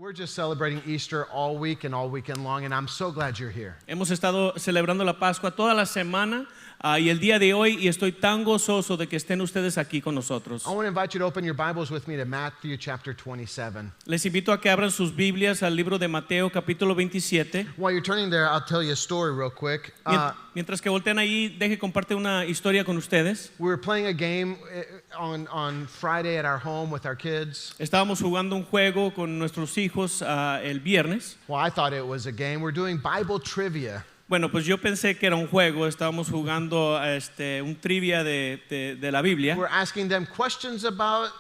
We're just celebrating Easter all week and all weekend long, and I'm so glad you're here. Hemos estado celebrando la Pascua toda la semana y el día de hoy, y estoy tan gozoso de que estén ustedes aquí con nosotros. I want to invite you to open your Bibles with me to Matthew chapter 27. Les invito a que abran sus Biblias al libro de Mateo capítulo 27. While you're turning there, I'll tell you a story real quick. Mientras que voltean ahí, deje comparte una historia con ustedes. We were playing a game on Friday at our home with our kids. Estábamos jugando un juego con nuestros hijos el viernes. Well, I thought it was a game. We're doing Bible trivia. Bueno, pues yo pensé que era un juego. Estábamos jugando un trivia de la Biblia. We're asking them questions about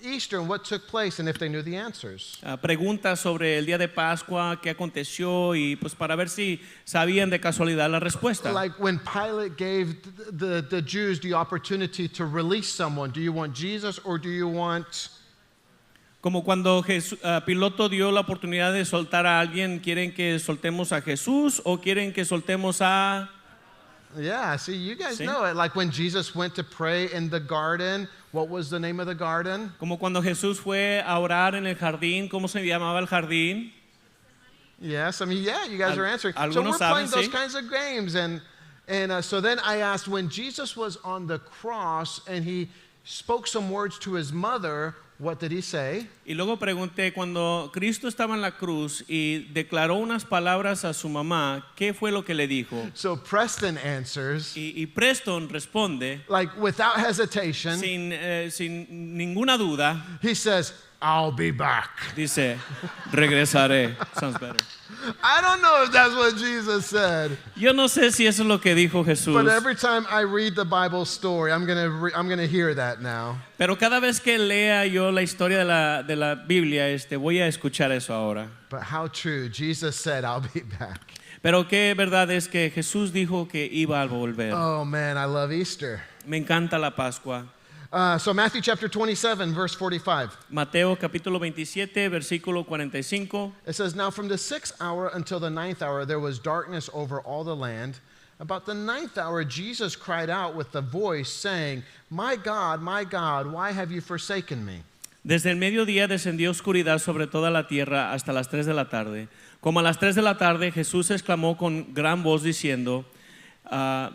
Easter and what took place and if they knew the answers. Preguntas sobre el día de Pascua, qué aconteció, y pues para ver si sabían de casualidad la respuesta. Like when Pilate gave the Jews the opportunity to release someone, do you want Jesus or do you want... Como cuando Piloto dio la oportunidad de soltar a alguien, ¿quieren que soltemos a Jesús o quieren que soltemos a...? Yeah, see, you guys ¿Sí? know it. Like when Jesus went to pray in the garden, what was the name of the garden? Como cuando Jesús fue a orar en el jardín, ¿cómo se llamaba el jardín? Yes, I mean, yeah, you guys are answering. So we're Algunos playing saben, those sí. kinds of games. And so then I asked, when Jesus was on the cross and he spoke some words to his mother, what did he say? Y luego pregunté, cuando Cristo estaba en la cruz y declaró unas palabras a su mamá, ¿qué fue lo que le dijo? So Preston answers, Y Preston responde, like without hesitation, sin ninguna duda, he says, I'll be back. dice, regresaré. Sounds better. I don't know if that's what Jesus said, Yo no sé si eso es lo que dijo Jesús, but every time I read the Bible story, I'm gonna hear that now. pero cada vez que lea yo la historia de la Biblia, voy a escuchar eso ahora. But how true, Jesus said, I'll be back. Pero qué verdad es que Jesús dijo que iba a volver. Oh man, I love Easter. Me encanta la Pascua. So Matthew chapter 27, verse 45. Mateo capítulo 27, versículo 45. It says, now from the 6th hour until the 9th hour, there was darkness over all the land. About the 9th hour, Jesus cried out with a voice, saying, my God, why have you forsaken me? Desde el mediodía descendió oscuridad sobre toda la tierra hasta las 3 de la tarde. Como a las 3 de la tarde, Jesús exclamó con gran voz diciendo,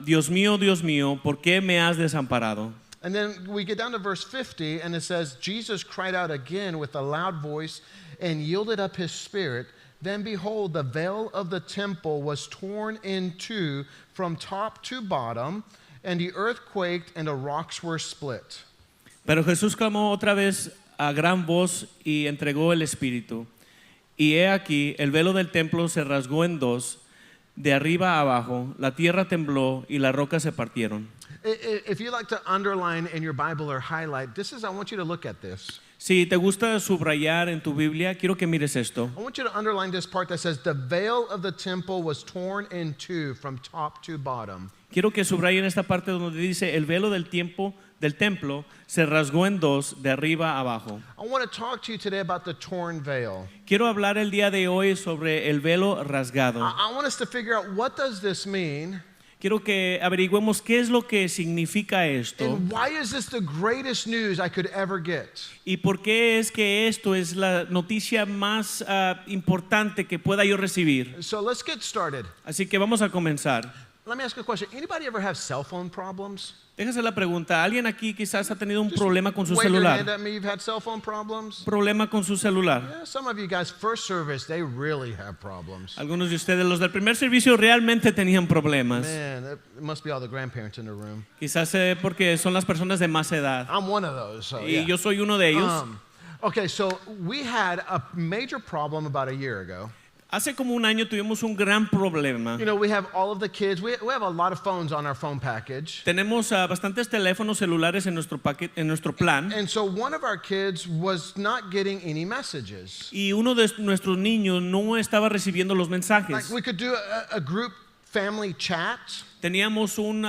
Dios mío, ¿por qué me has desamparado? And then we get down to verse 50, and it says, Jesus cried out again with a loud voice and yielded up his spirit. Then behold, the veil of the temple was torn in two from top to bottom, and the earth quaked and the rocks were split. Pero Jesús clamó otra vez a gran voz y entregó el espíritu. Y he aquí, el velo del templo se rasgó en dos, de arriba a abajo, la tierra tembló y las rocas se partieron. If you like to underline in your Bible or highlight, I want you to look at this. Si te gusta subrayar en tu Biblia, quiero que mires esto. I want you to underline this part that says, the veil of the temple was torn in two from top to bottom. Quiero que subrayen esta parte donde dice, el velo del templo se rasgó en dos, de arriba a abajo. I want to talk to you today about the torn veil. Quiero hablar el día de hoy sobre el velo rasgado. I want us to figure out, what does this mean? Quiero que averigüemos qué es lo que significa esto And why is this the greatest news I could ever get? y por qué es que esto es la noticia más importante que pueda yo recibir. So let's get started. Así que vamos a comenzar. Let me ask you a question. Anybody ever have cell phone problems? Déjase la pregunta, ¿alguien aquí quizás ha tenido un problema con su Wave your hand celular? at me. You've had cell phone problems? Problema con su celular. Yeah, some of you guys, first service, they really have problems. Algunos de ustedes, los del primer servicio, realmente tenían problemas. Man, it must be all the grandparents in the room. Quizás porque son las personas de más edad. I'm one of those. So, Y yeah. yo soy uno de ellos. Okay, so we had a major problem about a year ago. Hace como un año tuvimos un gran problema. You know, we have all of the kids. We have a lot of phones on our phone package. Tenemos bastantes teléfonos celulares en nuestro plan. And so one of our kids was not getting any messages. Y uno de nuestros niños no estaba recibiendo los Like mensajes. we could do a group family chat, Teníamos un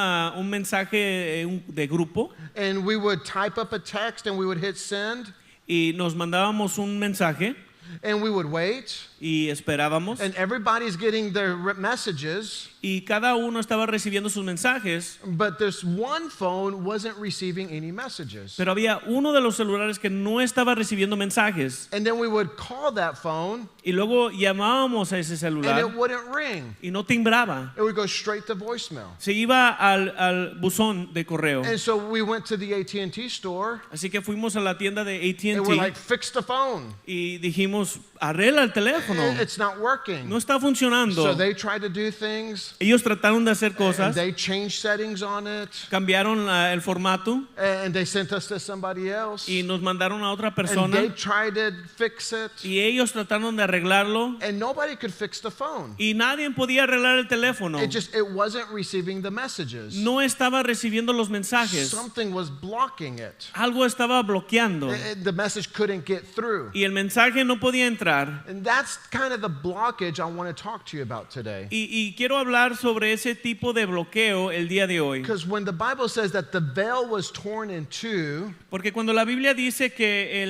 mensaje de grupo and we would type up a text and we would hit send, y nos mandábamos un mensaje and we would wait, y esperábamos and everybody's getting their messages, y cada uno estaba recibiendo sus mensajes, but this one phone wasn't receiving any messages. pero había uno de los celulares que no estaba recibiendo mensajes. And then we would call that phone Y luego llamábamos a ese and celular it wouldn't ring. y no timbraba. It would go straight to voicemail. Se iba al buzón de correo. And so we went to the AT&T store Así que fuimos a la tienda de and we're like, AT&T fix the phone. y dijimos, arregla el teléfono. It's not working. No está funcionando. So they tried to do things Ellos trataron de hacer and cosas, they changed settings on it cambiaron el formato and they sent us to somebody else. y nos mandaron a otra And persona they tried to fix it y ellos trataron de arreglarlo and nobody could fix the phone. y nadie podía arreglar el teléfono. It wasn't receiving the messages. No estaba recibiendo los mensajes. Something was blocking it. Algo estaba bloqueando The message couldn't get through. y el mensaje no podía entrar. And that's kind of the blockage I want to talk to you about today. Y quiero hablar sobre ese tipo de bloqueo el día de hoy. Because when the Bible says that the veil was torn in two, Porque cuando la Biblia dice que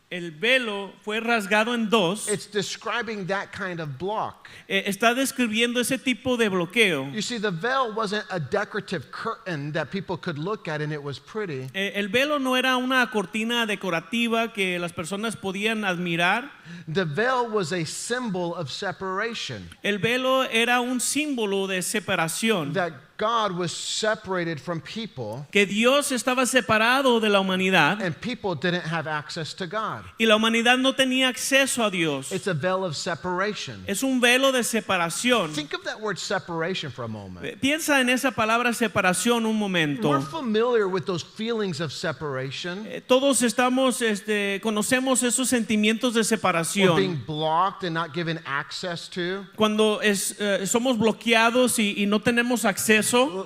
el velo fue rasgado en dos, it's describing that kind of block. está describiendo ese tipo de bloqueo. You see, the veil wasn't a decorative curtain that people could look at and it was pretty. El velo no era una cortina decorativa que las personas podían admirar. The veil was a symbol of separation. El velo era un símbolo de separación. That God was separated from people Que Dios estaba separado de la humanidad and people didn't have access to God. y la humanidad no tenía acceso a Dios. It's a veil of separation. Es un velo de separación. Think of that word separation for a moment. Piensa en esa palabra separación un momento. We're familiar with those feelings of separation. Todos conocemos esos sentimientos de Or separación. being blocked and not given access to. Cuando somos bloqueados y no tenemos acceso.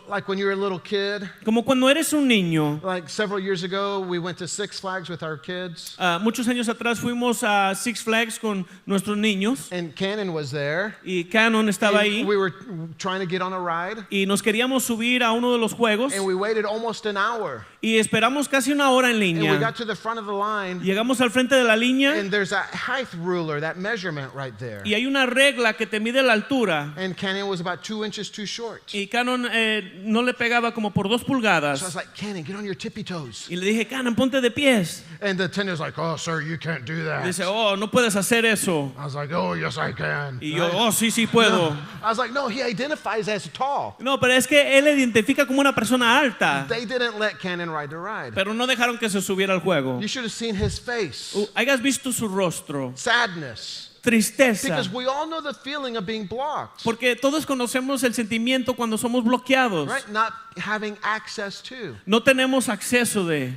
Like when you were a little kid. Como cuando eres un niño. Like several years ago, we went to Six Flags with our kids. Muchos años atrás fuimos a Six Flags con nuestros niños. And Cannon was there. Y Cannon estaba ahí. We were trying to get on a ride. Y nos queríamos subir a uno de los juegos. And we waited almost an hour. Y esperamos casi una hora en And we línea. got to the front of the line. Llegamos al frente de la línea. And there's a height ruler, that measurement right there. Y hay una regla que te mide la altura. And Cannon was about 2 inches too short. Y Cannon no le pegaba como por 2 pulgadas. So I was like, Cannon, get on your tippy toes. Y le dije, Cannon, ponte de pies. And the attendant was like, oh, sir, you can't do that. Dice, oh, no puedes hacer eso. I was like, oh, yes, I can. Y yo, oh, sí, sí puedo. I was like, no, he identifies as tall. No, pero es que él identifica como una persona alta. They didn't let Cannon ride the ride. Pero no dejaron que se subiera al juego. You should have seen his face. Hayas visto su rostro. Sadness. Tristeza. Because we all know the feeling of being blocked. Porque todos conocemos el sentimiento cuando somos bloqueados. Right? Not having access to. No tenemos acceso de.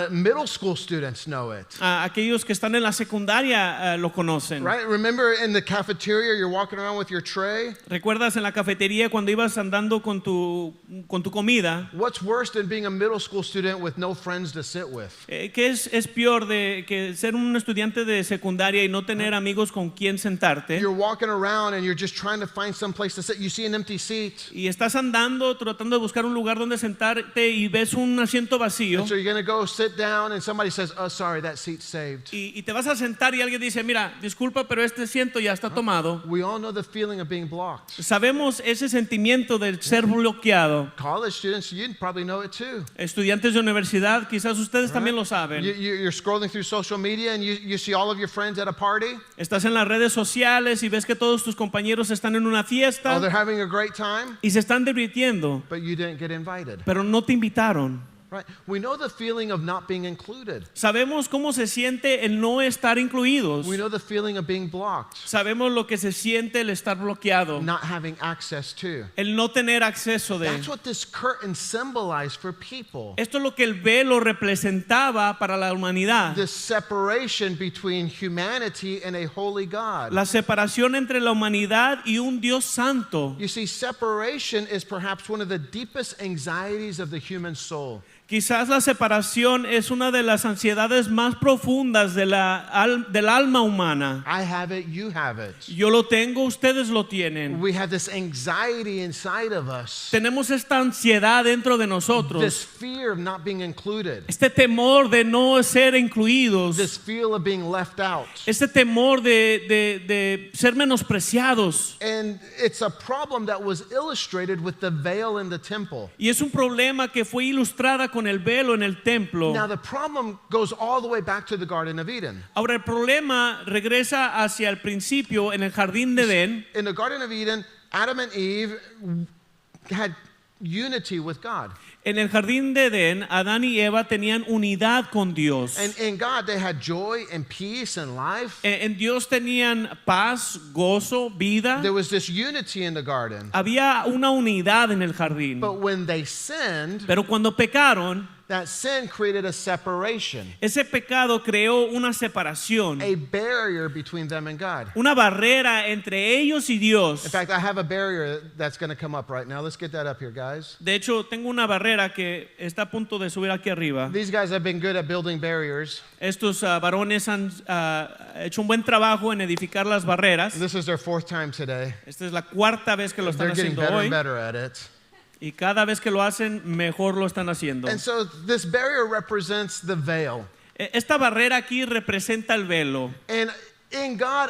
Middle school students know it. Aquellos que están en la secundaria lo conocen. Right? Remember in the cafeteria, you're walking around with your tray? ¿Recuerdas en la cafetería cuando ibas andando con tu comida? What's worse than being a middle school student with no friends to sit with? ¿Qué es peor de que ser un estudiante de secundaria y no tener amigos con quien sentarte? You're walking around and you're just trying to find some place to sit. You see an empty seat. Y estás andando tratando de buscar un lugar donde sentarte y ves un asiento vacío. And so you're going to go sit down and somebody says, oh, sorry, that seat's saved. Y te vas a sentar y alguien dice, mira, disculpa, pero este asiento ya está tomado. We all know the feeling of being blocked. Sabemos ese sentimiento de ser bloqueado. College students, you probably know it too. Estudiantes de universidad, quizás ustedes también lo saben. You're scrolling through social media and you see all of your friends at a party. Estás en las redes sociales y ves que todos tus compañeros están en una Oh, fiesta they're having a great time, y se están divirtiendo, but you didn't get invited. pero no te invitaron. Right? We know the feeling of not being included. Sabemos cómo se siente el no estar incluidos. We know the feeling of being blocked, Sabemos lo que se siente el estar bloqueado, not having access to. el no tener acceso de. That's what this curtain symbolized for people. Esto es lo que el velo representaba para la humanidad. The separation between humanity and a holy God. La separación entre la humanidad y un Dios santo. You see, separation is perhaps one of the deepest anxieties of the human soul. Quizás la separación es una de las ansiedades más profundas del alma humana. I have it, you have it. Yo lo tengo, ustedes lo tienen. We have this anxiety inside of us, Tenemos esta ansiedad dentro de this nosotros, fear of not being included, este temor de no ser incluidos, this feel of being left out. este temor de ser menospreciados. And it's a problem that was illustrated with the veil in the temple. Y es un problema que fue ilustrada con el velo en el templo. Now, the problem goes all the way back to the Garden of Eden. Ahora el problema regresa hacia el principio en el jardín de Edén. In the Garden of Eden, Adam and Eve had unity with God. En el jardín de Edén, Adán y Eva tenían unidad con Dios. And in God, they had joy and peace and life. En Dios tenían paz, gozo, vida. There was this unity in the garden. Había una unidad en el jardín. But when they sinned, Pero cuando pecaron, that sin created a separation, ese pecado creó una separación, a barrier between them and God. una barrera entre ellos y Dios. In fact, I have a barrier that's going to come up right now. Let's get that up here, guys. De hecho, tengo una barrera que está a punto de subir aquí arriba. These guys have been good at building barriers. Estos varones han hecho un buen trabajo en edificar las barreras. This is their fourth time today. Esta es la cuarta vez que lo They're están getting haciendo better hoy. and better at it. Y cada vez que lo hacen, mejor lo están haciendo. And so this barrier represents the veil. Esta barrera aquí representa el velo. And in God,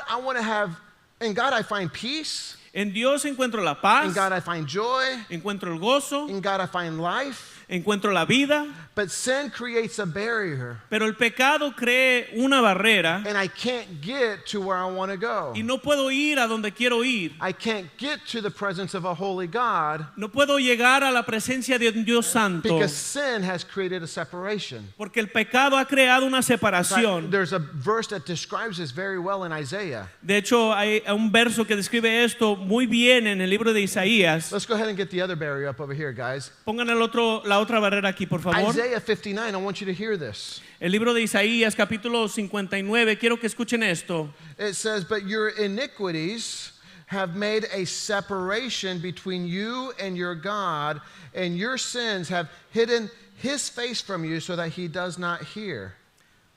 in God I find peace. En Dios encuentro la In paz, God I find joy. encuentro el gozo, In God I find life. encuentro la vida. But sin creates a barrier. Pero el pecado cree una barrera And I can't get to where I want to go. y no puedo ir a donde quiero ir. I can't get to the presence of a holy God No puedo llegar a la presencia de un Dios santo because sin has created a separation. porque el pecado ha creado una In fact, separación. there's a verse that describes this very well in Isaiah. De hecho, hay un verso que describe esto muy bien en el libro de Isaías. Let's go ahead and get the other barrier up over here, guys. Pongan la otra barrera aquí, por favor. Isaiah 59, I want you to hear this. El libro de Isaías, capítulo 59, quiero que escuchen esto. It says, "But your iniquities have made a separation between you and your God, and your sins have hidden his face from you so that he does not hear."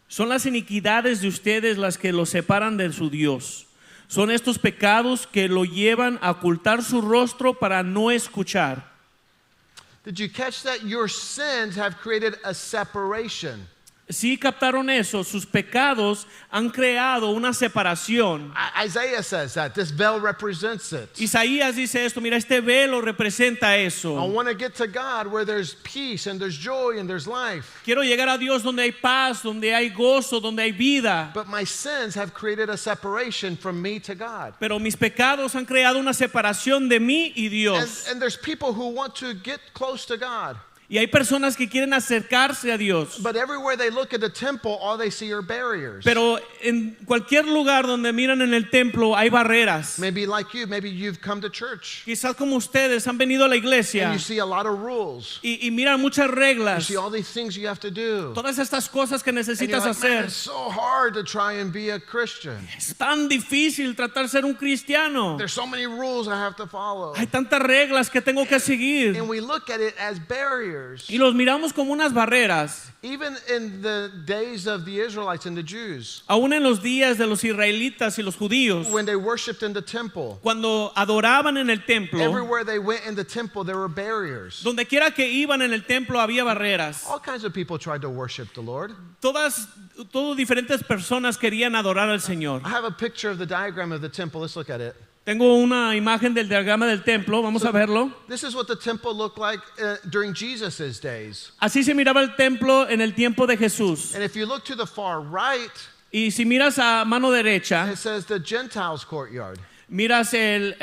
Son las iniquidades de ustedes las que los separan de su Dios. Son estos pecados que lo llevan a ocultar su rostro para no escuchar. Did you catch that? Your sins have created a separation. Sí captaron eso, sus pecados han creado una separación. Isaiah says that. This veil represents it. Isaías dice esto, mira, este velo representa I eso. want to get to God where there's peace and there's joy and there's life. Quiero llegar a Dios donde hay paz, donde hay gozo, donde hay vida. But my sins have created a separation from me to God. Pero mis pecados han creado una separación de mí y Dios. And there's people who want to get close to God. Y hay personas que quieren acercarse a Dios. But everywhere they look at the temple, all they see are barriers. Pero en cualquier lugar donde miran en el templo hay barreras. Maybe like you, maybe you've come to church Quizás como ustedes han venido a la iglesia and you see a lot of rules. y miran muchas You reglas, see all these things you have to do. todas estas cosas que And you're necesitas like, man, hacer. it's so hard to try and be a Christian. Es tan difícil tratar de ser un cristiano. There's so many rules I have to follow. Hay tantas reglas que tengo que seguir. And we look at it as barriers. Y los miramos como unas barreras. Even in the days of the Israelites and the Jews, Aún en los días de los israelitas y los judíos, when they worshiped in the temple, cuando adoraban en el templo, everywhere they went in the temple, there were barriers. donde quiera que iban en el templo había barreras. All kinds of people tried to worship the Lord. Todas diferentes personas querían adorar al Señor. I have a picture of the diagram of the temple. Let's look at it. Tengo una imagen del diagrama del templo, vamos a verlo. This is what the temple looked like during Jesus' days. Así se miraba el templo en el tiempo de Jesús. And if you look to the far right, Y si miras a mano derecha, it says the Gentiles' courtyard. miras el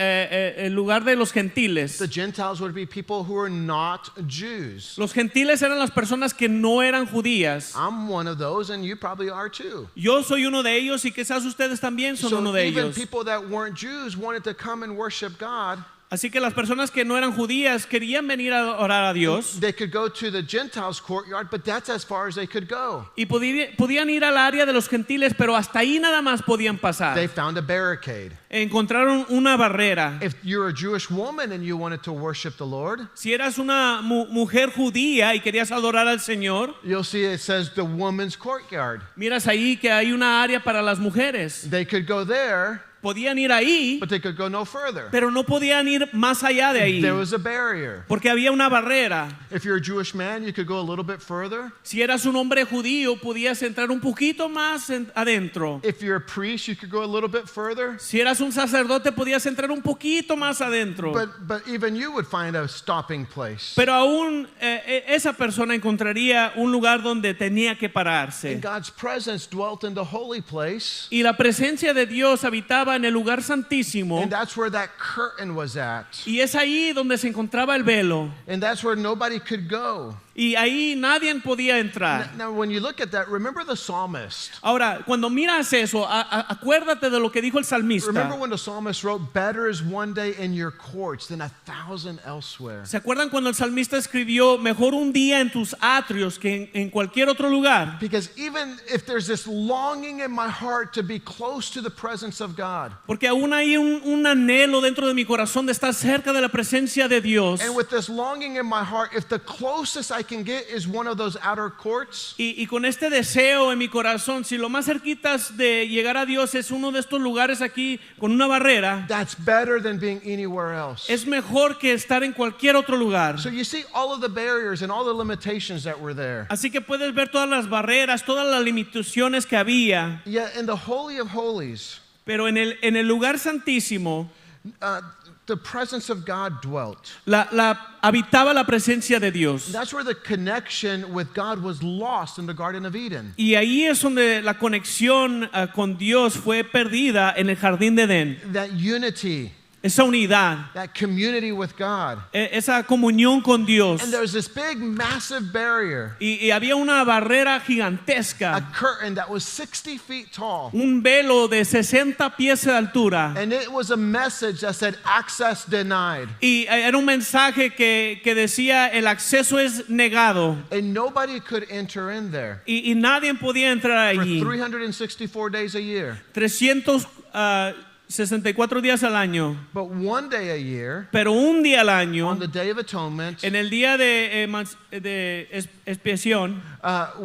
lugar de los gentiles. The Gentiles would be people who are not Jews. Los gentiles eran las personas que no eran judías. I'm one of those, and you probably are too. Yo soy uno de ellos y quizás ustedes también son uno So de even ellos. people that weren't Jews wanted to come and worship God. Así que las personas que no eran judías querían venir a orar a Dios They could go to the Gentiles' courtyard, but that's as far as they could go. y podían ir al área de los gentiles, pero hasta ahí nada más podían pasar. They found a barricade. encontraron una barrera. If you're a Jewish woman and you wanted to worship the Lord, Si eras una mujer judía y querías adorar al Señor, you'll see it says the woman's courtyard. miras ahí que hay una área para las mujeres. They could go there, Podían ir ahí, but they could go no further. pero no podían ir más allá de ahí, There was a barrier. porque había una barrera. If you're a Jewish man, you could go a little bit further. Si eras un hombre judío, podías entrar un poquito más adentro. If you're a priest, you could go a little bit further. Si eras un sacerdote, podías entrar un poquito más adentro. But even you would find a stopping place. Pero aún esa persona encontraría un lugar donde tenía que pararse. And God's presence dwelt in the holy place. Y la presencia de Dios habitaba en el lugar santísimo. And that's where that curtain was at. Y es ahí donde se encontraba el velo. And that's where nobody could go. Y ahí nadie podía entrar. Now, when you look at that, remember the psalmist. Ahora, cuando miras eso, acuérdate de lo que dijo el Remember salmista. when the psalmist wrote, "Better is one day in your courts than 1,000 elsewhere." ¿Se acuerdan cuando el salmista escribió, mejor un día en tus atrios que en cualquier otro lugar? Because even if there's this longing in my heart to be close to the presence of God, Porque aún hay un anhelo dentro de mi corazón de estar cerca de la presencia de Dios. and with this longing in my heart, if the closest I can get is one of those outer courts, Y con este deseo en mi corazón, si lo más cerquitas de llegar a Dios es uno de estos lugares aquí con una barrera, that's better than being anywhere else. es mejor que estar en cualquier otro lugar. So you see all of the barriers and all the limitations that were there. Así que puedes ver todas las barreras, todas las limitaciones que había, Yet in the Holy of Holies, pero en el lugar santísimo the presence of God dwelt. habitaba la presencia de Dios. That's where the connection with God was lost in the Garden of Eden. Y ahí es donde la conexión con Dios fue perdida en el jardín de Edén. That unity, Esa unidad, that community with God. esa comunión con Dios. And there's this big, massive barrier, Y había una barrera a gigantesca, curtain that was 60 feet tall. un velo de 60 pies de altura. And it was a message that said, access denied. Y era un mensaje que decía, el acceso es negado. And nobody could enter in there Y nadie podía entrar for allí. 364 days a year. 364 días al año. But one day a year, Pero un día al año, on the Day of Atonement, en el día de expiación,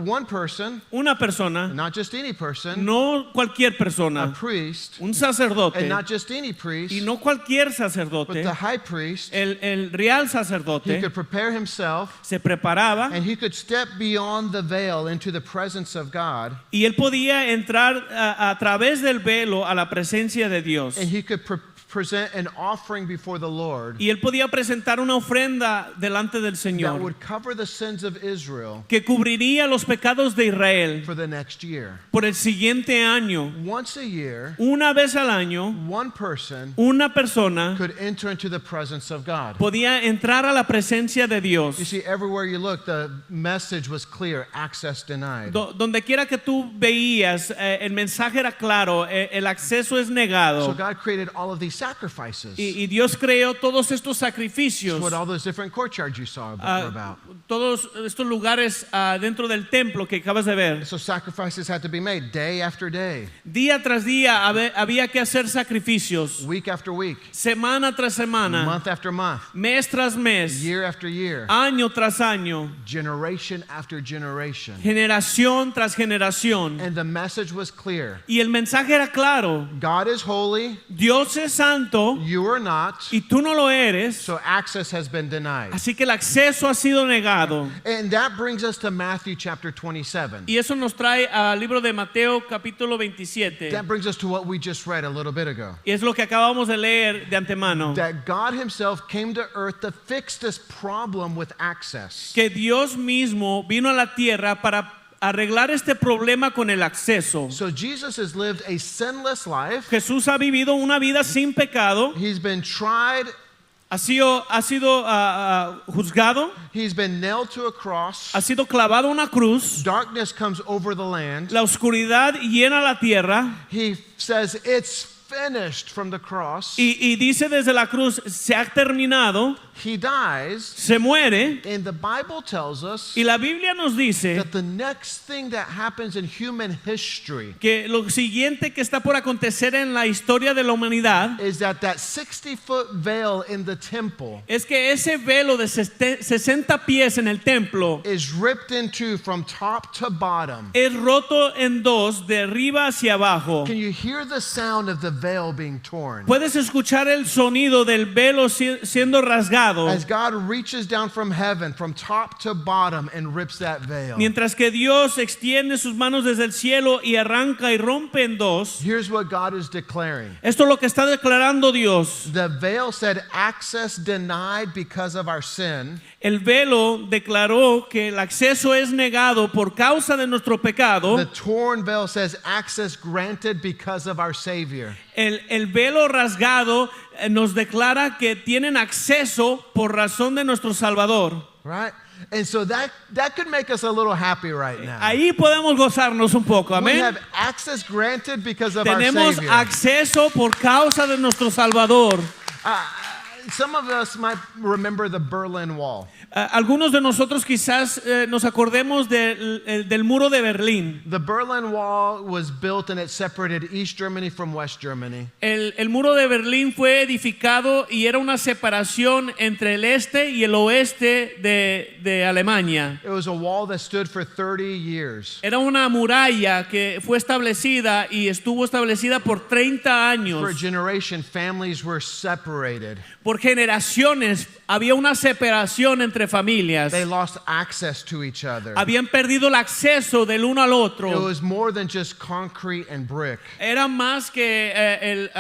one person, una persona, not just any person, no cualquier a persona, priest, un sacerdote, and not just any y priest, no cualquier but sacerdote, the high priest, el real he sacerdote could prepare himself se preparaba and he could step beyond the veil into the presence of God, y él podía entrar a través del velo a la presencia de Dios. and he could present an offering before the Lord Y él podía presentar una ofrenda delante del that Señor would cover the sins of Israel que cubriría los pecados de Israel for the next year. por el siguiente año. Once a year, Una vez al año, one person una persona could enter into the presence of God. podía entrar a la presencia de Dios. You see, everywhere you look, the message was clear, access denied. Donde quiera que tú veías, el mensaje era claro, el acceso es So negado. God created all of these sacrifices. Y Dios creó todos estos sacrificios, That's what all those different courtyards you saw were about. todos estos lugares dentro del templo que acabas de ver. So sacrifices had to be made day after day, Día tras día había que hacer sacrificios, week after week, semana tras semana, month after month, mes tras mes, year after year, año tras año, generation after generation. generación tras generación. And the message was clear. Y el mensaje era claro: God is holy, Dios es santo you are not, y tú no lo eres, so access has been denied. así que el acceso ha sido negado. And that brings us to Matthew chapter 27. Y eso nos trae al libro de Mateo capítulo 27. That brings us to what we just read a little bit ago. Y es lo que acabamos de leer de antemano. That God himself came to earth to fix this problem with access. Que Dios mismo vino a la tierra para arreglar este problema con el acceso. So Jesus has lived a sinless life. Jesús ha vivido una vida sin pecado, He's been tried, ha sido juzgado, he's been nailed to a cross. ha sido clavado a una cruz, Darkness comes over the land. la oscuridad llena la tierra He says, it's finished from the cross. y dice desde la cruz, se ha terminado, He dies, se muere, and the Bible tells us y la Biblia nos dice that the next thing that happens in human history que lo siguiente que está por acontecer en la historia de la humanidad is that 60-foot veil in the temple es que ese velo de 60 pies en el templo is ripped in two from top to bottom. es roto en dos de arriba hacia abajo. Can you hear the sound of the veil being torn? Puedes escuchar el sonido del velo siendo rasgado As God reaches down from heaven, from top to bottom, and rips that veil. mientras que Dios extiende sus manos desde el cielo y arranca y rompe en dos. Here's what God is declaring. Esto es lo que está declarando Dios. The veil said access denied because of our sin. El velo declaró que el acceso es negado por causa de nuestro pecado. The torn veil says access granted because of our Savior. El velo rasgado nos declara que tienen acceso por razón de nuestro Salvador. Right? And so that could make us a little happy right now. Ahí podemos gozarnos un poco, We amén. have access granted because of our Tenemos Savior. acceso por causa de nuestro Salvador. Some of us might remember the Berlin Wall. Algunos de nosotros quizás nos acordemos del muro de Berlín. The Berlin Wall was built and it separated East Germany from West Germany. El muro de Berlín fue edificado y era una separación entre el este y el oeste de Alemania. It was a wall that stood for 30 years. Era una muralla que fue establecida y estuvo establecida por 30 For a años. generation, families were separated. Por generaciones había una separación entre familias. They lost access to each other. Habían perdido el acceso del uno al It otro. was more than just concrete and brick. Era más que el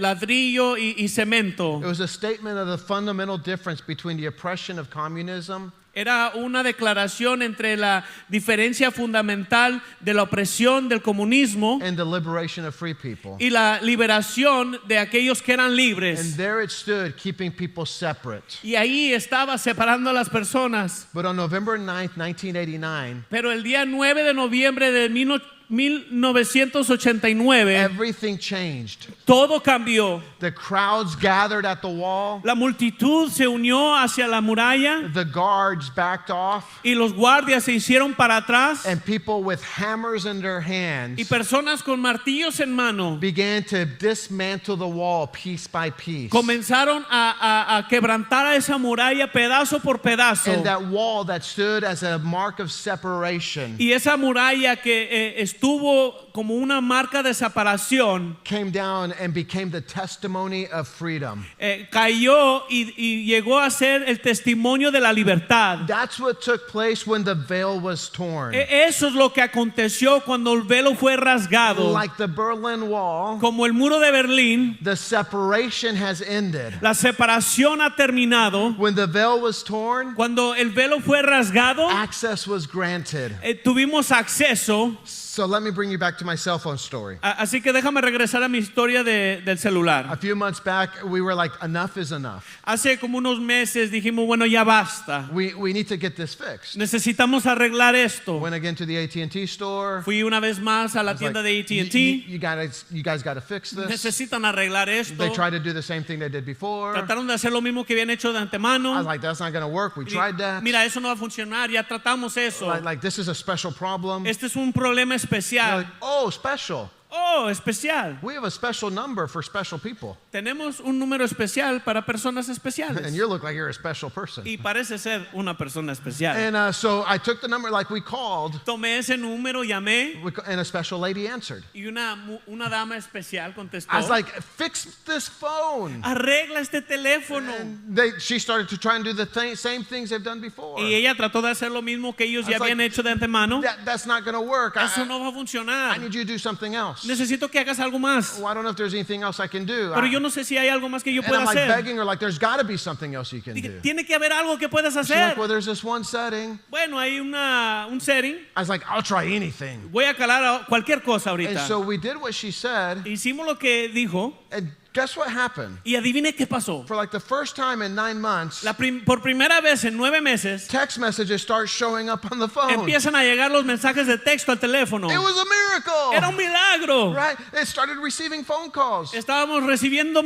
ladrillo y cemento. It was a statement of the fundamental difference between the oppression of communism Era una declaración entre la diferencia fundamental de la opresión del comunismo and the liberation of free people. y la liberación de aquellos que eran And libres. there it stood, keeping people separate. Y ahí estaba separando a las personas. But on November 9th, 1989, Pero el día 9 de noviembre de 1989, everything changed. todo cambió. The crowds gathered at the wall. La multitud se unió hacia la muralla The guards backed off. y los guardias se hicieron para atrás And people with hammers in their y hands personas con martillos en mano began to dismantle the wall piece by piece. comenzaron a quebrantar a esa muralla pedazo por pedazo. And that wall that stood as a mark of separation Y esa muralla que estuvo como una marca de separación came down and became the testimony of freedom. cayó y llegó a ser el testimonio de la libertad. That's what took place when the veil was torn. Eso es lo que aconteció cuando el velo fue rasgado. Like the Berlin Wall, Como el muro de Berlín, the separation has ended. la separación ha terminado. When the veil was torn, Cuando el velo fue rasgado, access was granted. tuvimos acceso. So let me bring you back to my cell phone story. Así que déjame regresar a mi historia del celular. A few months back, we were like, enough is enough. Hace como unos meses dijimos, bueno, ya basta. We need to get this fixed. Necesitamos arreglar esto. Went again to the AT&T store. Fui una vez más a la I was tienda like, de AT&T. You guys got to fix this. Necesitan arreglar esto. They tried to do the same thing they did before. Trataron de hacer lo mismo que habían hecho de I antemano. was like, that's not going to work. We tried that. Mira, eso no va a funcionar. Ya tratamos eso. Like this is a special problem. Este es un problema They're especial. like, oh, special. Oh, especial. We have a special number for special people. Tenemos un número especial para personas And especiales. you look like you're a special person. Y parece ser una persona especial. And so I took the number, like we called, Tomé ese número, llamé and a special lady answered. y una dama especial contestó. I was like, fix this phone. Arregla este teléfono. And she started to try and do the same things they've done before. Y ella trató de hacer lo mismo que ellos I ya was habían like, hecho de antemano. That's not going to work. Eso no va a I funcionar. need you to do something else. Necesito que hagas algo más. Well, I don't know if there's anything else I can do. Pero yo no sé si hay algo más que yo And pueda I'm like hacer. begging her, like, there's got to be something else you can Dije, do. tiene que haber algo que puedas She's hacer. like, well, there's this one setting. Bueno, hay un setting. I was like, I'll try anything. Voy a calar a cualquier cosa And ahorita. so we did what she said. Hicimos lo que dijo And guess what happened? y adivine qué pasó. For like the first time in 9 months, Por primera vez en 9 meses text messages start showing up on the phone. empiezan a llegar los mensajes de texto al teléfono. It was a miracle. Era un milagro. Right? It started receiving phone calls. Estábamos recibiendo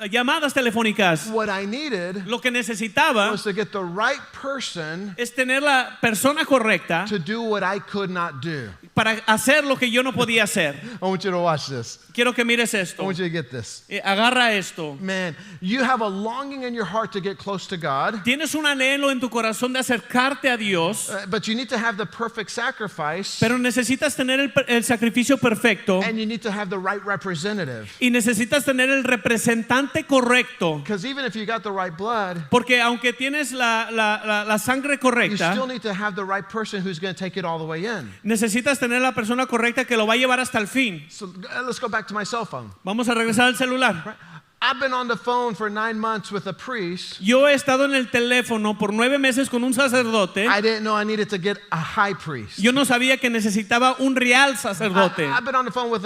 llamadas telefónicas. What I needed Lo que necesitaba was to get the right person es tener la persona correcta to do what I could not do. para hacer lo que yo no podía hacer. I want you to watch this. Quiero que mires I esto. want you to get this. Agarra esto. Man, you have a longing in your heart to get close to God, Tienes un anhelo en tu corazón de acercarte a Dios, but you need to have the perfect sacrifice, pero necesitas tener el sacrificio perfecto and you need to have the right representative. y necesitas tener el representante correcto. Because even if you got the right blood, Porque aunque tienes la sangre you correcta, still need to have the right person who's going to take it all the way in. necesitas tener la persona correcta que lo va a llevar hasta el fin. So let's go back to my cell phone. Vamos a regresar al celular. I've been on the phone for 9 months with a priest. Yo he estado en el teléfono por 9 meses con un sacerdote. I didn't know I needed to get a high priest. Yo no sabía que necesitaba un real sacerdote. I've been on the phone with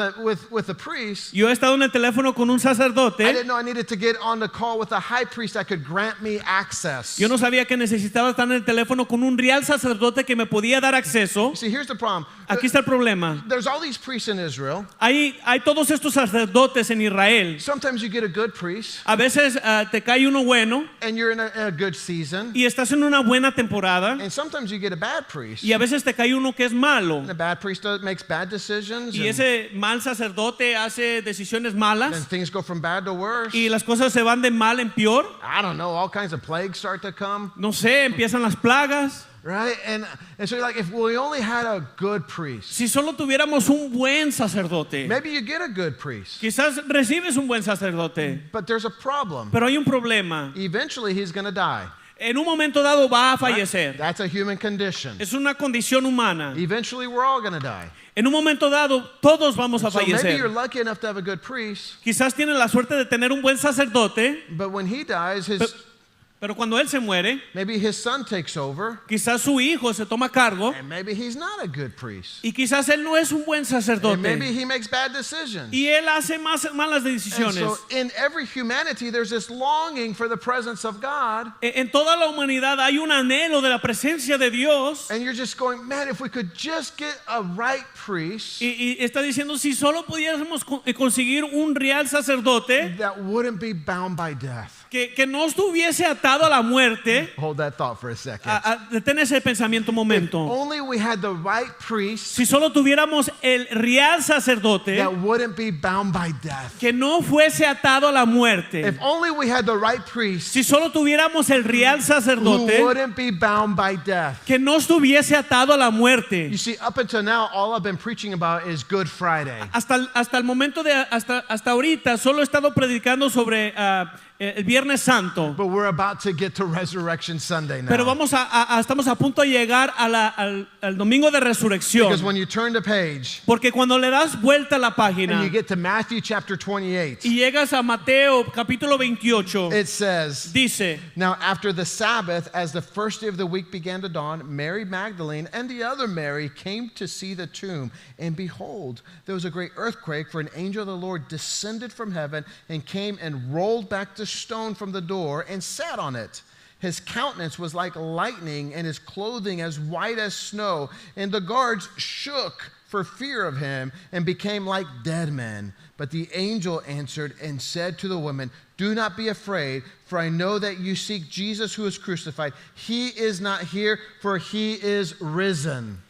a priest. Yo he estado en el teléfono con un I sacerdote. didn't know I needed to get on the call with a high priest that could grant me access. Yo no sabía que necesitaba estar en el teléfono con un real sacerdote que me podía dar acceso. See, here's the problem. Aquí está el problema. There's all these priests in Israel. Hay todos estos sacerdotes en Israel. Sometimes you get a good priest A veces te cae uno bueno and you're in a good season. y estás en una buena temporada. And sometimes you get a bad priest. Y a veces te cae uno que es malo. And the bad priest makes bad decisions. Y ese mal sacerdote hace decisiones malas. And things go from bad to worse. Y las cosas se van de mal en peor. I don't know, all kinds of plagues start to come. No sé, empiezan las plagas. Right? And so you're like, if we only had a good priest, Si solo tuviéramos un buen sacerdote, maybe you get a good priest. quizás recibes un buen sacerdote. But there's a problem. Pero hay un problema. Eventually he's going to die. En un momento dado va a fallecer. That's a human condition. Es una condición humana. Eventually we're all going to die. En un momento dado todos vamos a So maybe you're fallecer. lucky enough to have a good priest, Quizás tienes la suerte de tener un buen sacerdote, but when he dies, pero cuando él se muere, maybe his son takes over, quizás su hijo se toma cargo and maybe he's not a good priest. y quizás él no es un buen And maybe sacerdote he makes bad decisions. y él hace malas And decisiones. so in every humanity, there's this longing for the presence of God. En toda la humanidad hay un anhelo de la presencia de Dios And you're just going, man, if we could just get a right priest y está diciendo si solo pudiéramos conseguir un real sacerdote that wouldn't be bound by death. que no estuviese atado a la muerte. Hold that thought for a second. Detén ese pensamiento un momento. Only we had the right priest Si solo tuviéramos el real sacerdote that wouldn't be bound by death. que no fuese atado a la muerte. If only we had the right priest Si solo tuviéramos el real who sacerdote wouldn't be bound by death. que no estuviese atado a la muerte. You see, up until now, all I've been preaching about is Good Friday. Hasta el momento hasta ahorita solo he estado predicando sobre el Viernes Santo. But we're about to get to Resurrection Sunday now. Pero estamos a punto de llegar al domingo de resurrección. Because when you turn the page Porque cuando le das vuelta a la and página you get to Matthew chapter 28, y llegas a Mateo capítulo 28, it says, dice, now after the Sabbath, as the first day of the week began to dawn, Mary Magdalene and the other Mary came to see the tomb. And behold, there was a great earthquake, for an angel of the Lord descended from heaven and came and rolled back the stone from the door and sat on it. His countenance was like lightning and his clothing as white as snow. And the guards shook for fear of him and became like dead men. But the angel answered and said to the women, do not be afraid, for I know that you seek Jesus who is crucified. He is not here, for he is risen.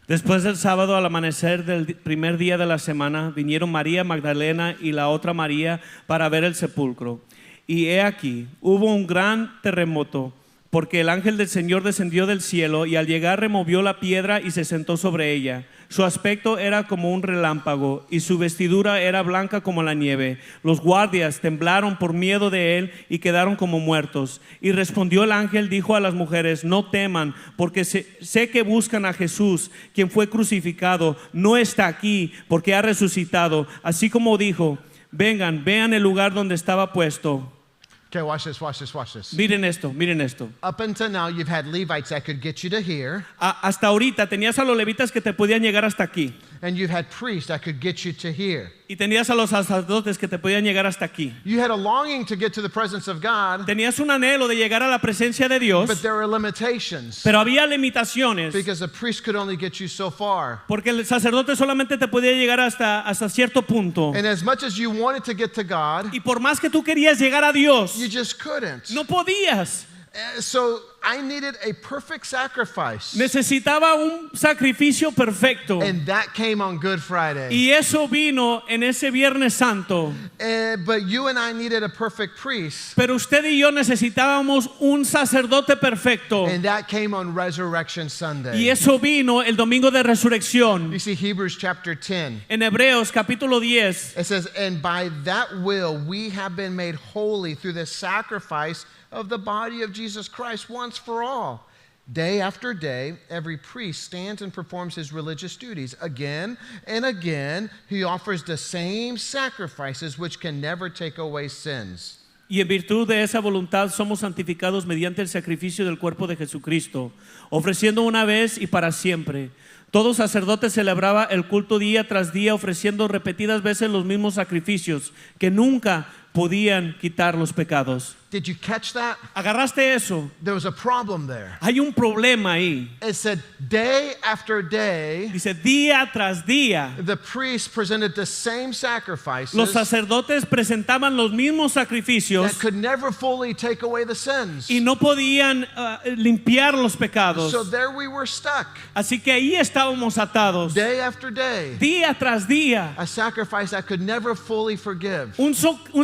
después del sábado al amanecer del primer día de la semana, vinieron María Magdalena y la otra María para ver el sepulcro. Y he aquí, hubo un gran terremoto, porque el ángel del Señor descendió del cielo y al llegar removió la piedra y se sentó sobre ella. Su aspecto era como un relámpago y su vestidura era blanca como la nieve. Los guardias temblaron por miedo de él y quedaron como muertos. Y respondió el ángel, dijo a las mujeres, no teman, porque sé que buscan a Jesús, quien fue crucificado. No está aquí, porque ha resucitado. Así como dijo, vengan, vean el lugar donde estaba puesto. Okay, watch this, watch this, watch this. Miren esto, miren esto. Up until now, you've had Levites that could get you to here. Hasta ahorita tenías a los levitas que te podían llegar hasta aquí. and you had priests that could get you to here. Y tenías a los sacerdotes que te podían llegar hasta aquí. You had a longing to get to the presence of God, Tenías un anhelo de llegar a la presencia de Dios, but there were limitations pero había limitaciones. because a priest could only get you so far. Porque el sacerdote solamente te podía llegar hasta cierto punto. And as much as you wanted to get to God, Y por más que tú querías llegar a Dios, you just couldn't. no podías. So I needed a perfect sacrifice. Necesitaba un sacrificio perfecto. And that came on Good Friday. Y eso vino en ese Viernes Santo. But you and I needed a perfect priest. Pero usted y yo necesitábamos un sacerdote perfecto. And that came on Resurrection Sunday. Y eso vino el domingo de resurrección. You see Hebrews chapter 10. En Hebreos capítulo 10. It says, and by that will we have been made holy through the sacrifice of the body of Jesus Christ once for all. Day after day, every priest stands and performs his religious duties. Again and again, he offers the same sacrifices which can never take away sins. Y en virtud de esa voluntad somos santificados mediante el sacrificio del cuerpo de Jesucristo, ofreciendo una vez y para siempre. Todo sacerdote celebraba el culto día tras día, ofreciendo repetidas veces los mismos sacrificios que nunca podían quitar los pecados. Did you catch that? ¿Agarraste eso? There was a problem there. Hay un problema ahí. It said day after day, Dice día tras día. the priests presented the same sacrifices Los sacerdotes presentaban los mismos sacrificios that could never fully take away the sins. y no podían limpiar los pecados. So there we were stuck. Así que ahí estábamos atados. Day after day, Día tras día. a sacrifice that could never fully forgive. Un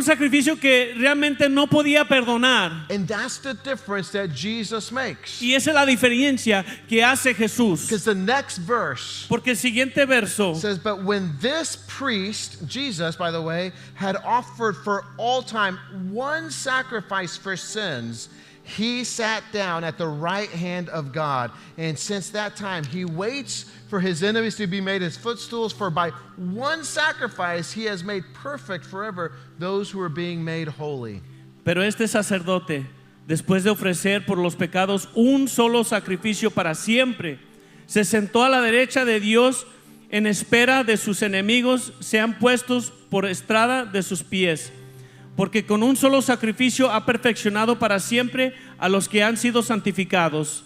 sacrificio que realmente no podía perdonar. And that's the difference that Jesus makes. Y esa es la diferencia que hace Jesús. Because the next verse Porque el siguiente verso says, but when this priest, Jesus, by the way, had offered for all time one sacrifice for sins, he sat down at the right hand of God. And since that time, he waits for his enemies to be made his footstools. For by one sacrifice, he has made perfect forever those who are being made holy. Pero este sacerdote, después de ofrecer por los pecados un solo sacrificio para siempre, se sentó a la derecha de Dios en espera de sus enemigos sean puestos por estrada de sus pies. Porque con un solo sacrificio ha perfeccionado para siempre a los que han sido santificados.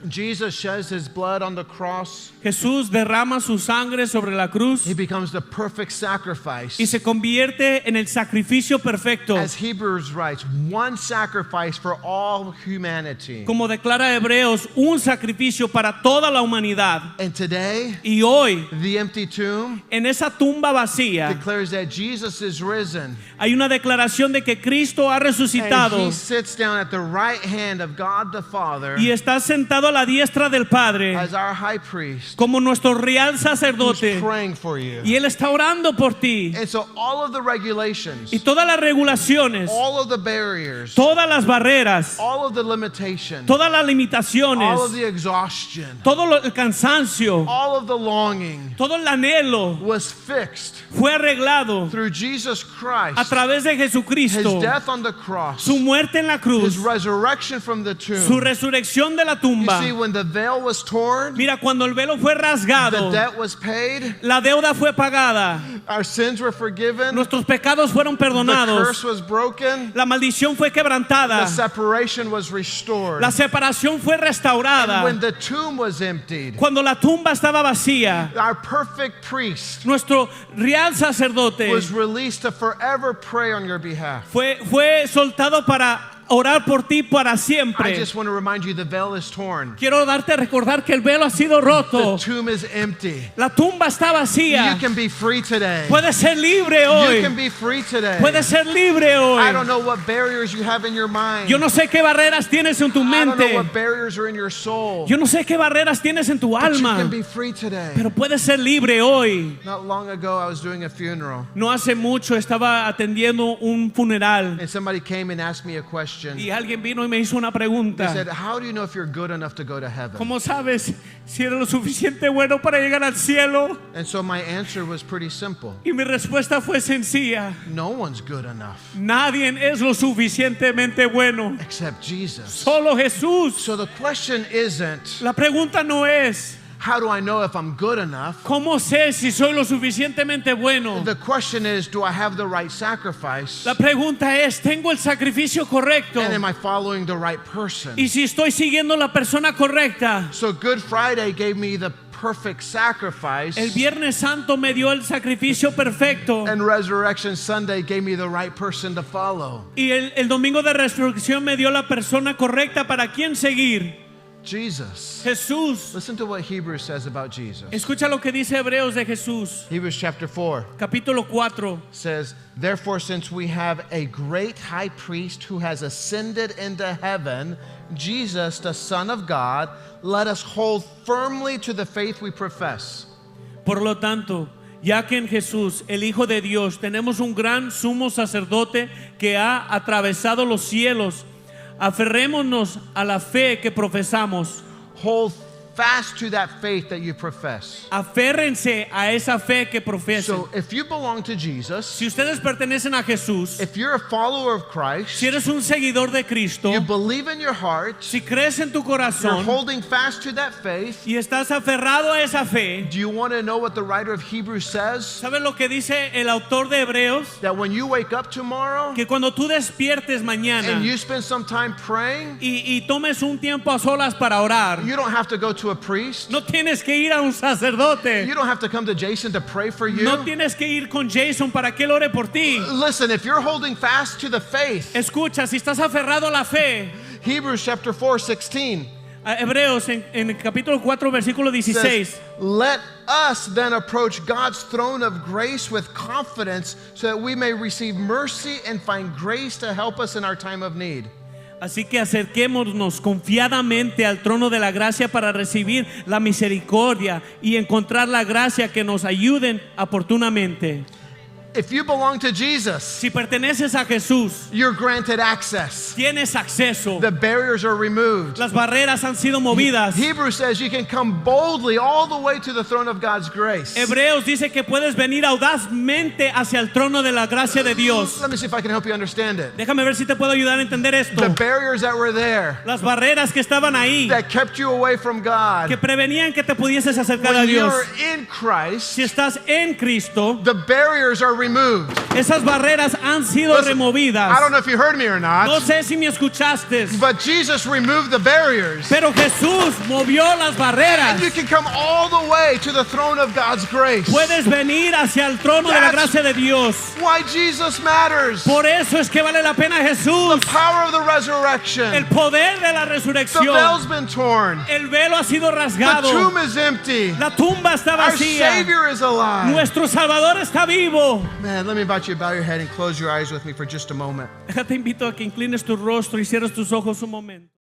Jesus sheds his blood on the cross. Jesús derrama su sangre sobre la cruz He becomes the perfect sacrifice. y se convierte en el sacrificio perfecto. As Hebrews writes, one sacrifice for all humanity. Como declara Hebreos, un sacrificio para toda la humanidad. And today, Y hoy, the empty tomb en esa tumba vacía, declares that Jesus is risen. hay una declaración de que Cristo ha And resucitado he sits down at the right hand of God the Father y está sentado a la diestra del Padre as our high priest como nuestro real who's sacerdote. praying for you. Y Él está orando por ti. And so all of the regulations, Y todas las regulaciones, all of the barriers, todas las barreras, all of the limitations, todas las limitaciones, all of the exhaustion, el cansancio, all of the longing todo el anhelo was fixed fue arreglado through Jesus a Christ, través de his Jesucristo, death on the cross, su muerte en la his cruz, resurrection from the su tomb. resurrección de la You tumba. see, when the veil was torn, Mira, cuando el velo fue the rasgado, debt was paid, la deuda fue pagada, our sins were forgiven, nuestros pecados fueron the perdonados, curse was broken, la maldición fue the quebrantada, separation was restored. la separación fue And when restaurada. the tomb was emptied, Cuando la tumba estaba vacía, our perfect priest nuestro real sacerdote was released to forever pray on your behalf. fue soltado para orar por ti para I siempre. just want to remind you the veil is torn. Quiero darte a recordar que el velo ha sido The roto. tomb is empty. La tumba está You vacía. can be free today. Puedes ser libre You hoy. can be free today. Puedes ser libre hoy. I don't know what barriers you have in your mind. Yo no sé qué barreras tienes en tu I don't know mente. what barriers are in your soul. Yo no sé qué barreras tienes en tu But you alma. can be free today. Pero puedes ser libre hoy. Not long ago, I was doing a funeral, No hace mucho estaba atendiendo un funeral and somebody came and asked me a question. y alguien vino y me hizo una They pregunta. said, how do you know if you're good enough to go to heaven? ¿Cómo sabes si eres lo suficiente bueno para llegar al cielo? And so my answer was pretty simple. Y mi respuesta fue sencilla. No one's good enough Nadie es lo suficientemente bueno. except Jesus. Solo Jesús. So the question isn't, La pregunta no es How do I know if I'm good enough? ¿Cómo sé si soy lo suficientemente bueno? The question is, do I have the right sacrifice? La pregunta es, ¿tengo el sacrificio correcto? And am I following the right person? Y si estoy siguiendo la persona correcta. So Good Friday gave me the perfect sacrifice. El Viernes Santo me dio el sacrificio perfecto. And Resurrection Sunday gave me the right person to follow. Y el Domingo de Resurrección me dio la persona correcta para quién seguir. Jesus. Jesús. Listen to what Hebrews says about Jesus. Escucha lo que dice Hebreos de Jesús. Hebrews chapter 4 Capítulo 4. says, therefore, since we have a great high priest who has ascended into heaven, Jesus, the Son of God, let us hold firmly to the faith we profess. Por lo tanto, ya que en Jesús, el Hijo de Dios, tenemos un gran sumo sacerdote que ha atravesado los cielos, aferrémonos a la fe que profesamos. Hold fast to that faith that you profess. Aférrense a esa fe que profesan. So if you belong to Jesus, Si ustedes pertenecen a Jesús, if you're a follower of Christ, si eres un seguidor de Cristo, you believe in your heart, si crees en tu you're corazón holding fast to that faith. y estás aferrado a esa fe, Do you want to know what the writer of Hebrews says? ¿sabes lo que dice el autor de Hebreos? That when you wake up tomorrow Que cuando tú despiertes mañana and you spend some time praying, y tomes un tiempo a solas para orar, you don't have to go to a priest. no tienes que ir a un sacerdote, You don't have to come to Jason to pray for you. no tienes que ir con Jason para que él ore por ti. Listen, if you're holding fast to the faith, Escucha, si estás aferrado a la fe, Hebrews chapter 4:16 a Hebreos en el capítulo 4 versículo 16, says, let us then approach God's throne of grace with confidence so that we may receive mercy and find grace to help us in our time of need. así que acerquémonos confiadamente al trono de la gracia para recibir la misericordia y encontrar la gracia que nos ayuden oportunamente. If you belong to Jesus, Si perteneces a Jesús, you're granted access. tienes acceso. The barriers are removed. Las barreras han sido movidas. Hebrews says you can come boldly all the way to the throne of God's grace. Hebreos dice que puedes venir audazmente hacia el trono de la gracia de Dios. Let me see if I can help you understand it. Déjame ver si te puedo ayudar a entender esto. The barriers that were there Las barreras que estaban ahí, that kept you away from God. que prevenían que te pudieses acercar a When Dios. you're in Christ, Si estás en Cristo, the barriers are removed. esas barreras han sido Listen, removidas. I don't know if you heard me or No not, sé si me escuchaste, but Jesus removed the barriers. pero Jesús movió las barreras. And you can come all the way to the throne of God's grace. Puedes venir hacia el trono de la gracia de Dios. Why Jesus matters. Por eso es que vale la pena Jesús. The power of the resurrection. El poder de la The resurrección. veil's been torn. El velo ha sido The rasgado. tomb is empty. La tumba está Our vacía. Savior is alive. Nuestro Salvador está vivo. Man, let me invite you to bow your head and close your eyes with me for just a moment. Te invito a que inclines tu rostro y cierres tus ojos un momento.